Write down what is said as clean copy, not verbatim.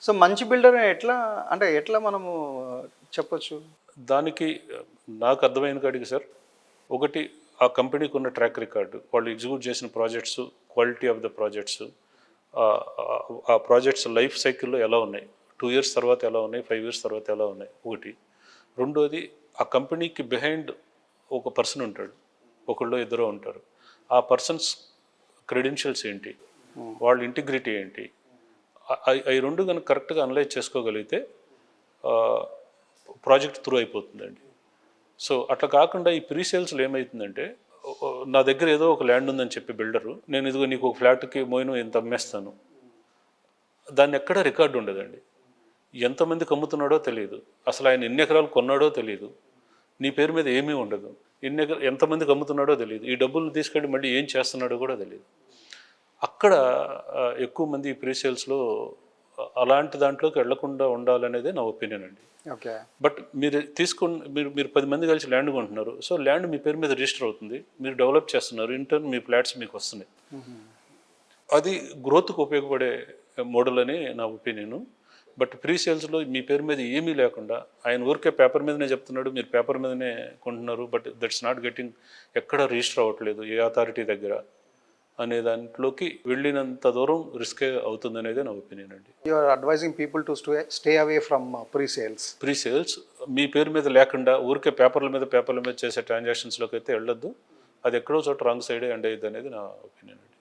So మంచి builder ఎట్లా అంటే ఎట్లా మనము చెప్పొచ్చు? దానికి నాకు అర్థమైన కాడికి సార్, ఒకటి ఆ కంపెనీకి ఉన్న ట్రాక్ రికార్డు, వాళ్ళు ఎగ్జిక్యూట్ చేసిన projects, quality of the projects, ఆ ప్రాజెక్ట్స్ లైఫ్ సైకిల్లో ఎలా ఉన్నాయి, 2 years తర్వాత ఎలా ఉన్నాయి, 5 years తర్వాత ఎలా ఉన్నాయి ఒకటి. రెండోది, ఆ కంపెనీకి బిహైండ్ ఒక పర్సన్ ఉంటాడు, ఒకళ్ళు ఇద్దరు ఉంటారు. ఆ పర్సన్స్ క్రెడెన్షియల్స్ ఏంటి, వాళ్ళ ఇంటిగ్రిటీ ఏంటి, అవి రెండు కనుక కరెక్ట్గా అనలైజ్ చేసుకోగలిగితే ప్రాజెక్ట్ త్రూ అయిపోతుందండి. సో అట్లా కాకుండా ఈ ప్రీ సేల్స్లో ఏమవుతుందంటే, నా దగ్గర ఏదో ఒక ల్యాండ్ ఉందని చెప్పి బిల్డరు, నేను ఇదిగో నీకు ఒక ఫ్లాట్కి మోయిన ఇంత అమ్మేస్తాను, దాన్ని ఎక్కడ రికార్డు ఉండదండి. ఎంతమందికి అమ్ముతున్నాడో తెలియదు, అసలు ఆయన ఎన్ని ఎకరాలు కొన్నాడో తెలియదు, నీ పేరు మీద ఏమీ ఉండదు, ఎంతమందికి అమ్ముతున్నాడో తెలియదు, ఈ డబ్బులు తీసుకెళ్ళి మళ్ళీ ఏం చేస్తున్నాడో కూడా తెలియదు. అక్కడ ఎక్కువ మంది ఈ ప్రీ సేల్స్లో అలాంటి దాంట్లోకి వెళ్లకుండా ఉండాలనేదే నా ఒపీనియన్ అండి. ఓకే. బట్ మీరు మీరు 10 మంది కలిసి ల్యాండ్ కొంటున్నారు, సో ల్యాండ్ మీ పేరు మీద రిజిస్టర్ అవుతుంది, మీరు డెవలప్ చేస్తున్నారు, ఇంటర్న్ మీ ఫ్లాట్స్ మీకు వస్తున్నాయి. అది గ్రోత్కి ఉపయోగపడే మోడల్ అని నా ఒపీనియను. బట్ ప్రీ సేల్స్లో మీ పేరు మీద ఏమీ లేకుండా, ఆయన ఊరికే పేపర్ మీదనే చెప్తున్నాడు, మీరు పేపర్ మీదనే కొంటున్నారు, బట్ దట్స్ నాట్ గెటింగ్, ఎక్కడ రిజిస్టర్ అవ్వట్లేదు ఏ అథారిటీ దగ్గర అనే దాంట్లోకి వెళ్ళినంత దూరం రిస్కే అవుతుందనేదే నా ఒపీనియన్ అండి. You are advising people to stay away from pre sales. Pre sales మీ పేరు మీద లేకుండా ఊరికే పేపర్ల మీద చేసే ట్రాన్సాక్షన్స్లోకి అయితే వెళ్ళొద్దు. అది ఎక్కడో చోట రాంగ్ సైడే ఎండ్ అయ్యిద్ది అనేది నా ఒపీనియన్ అండి.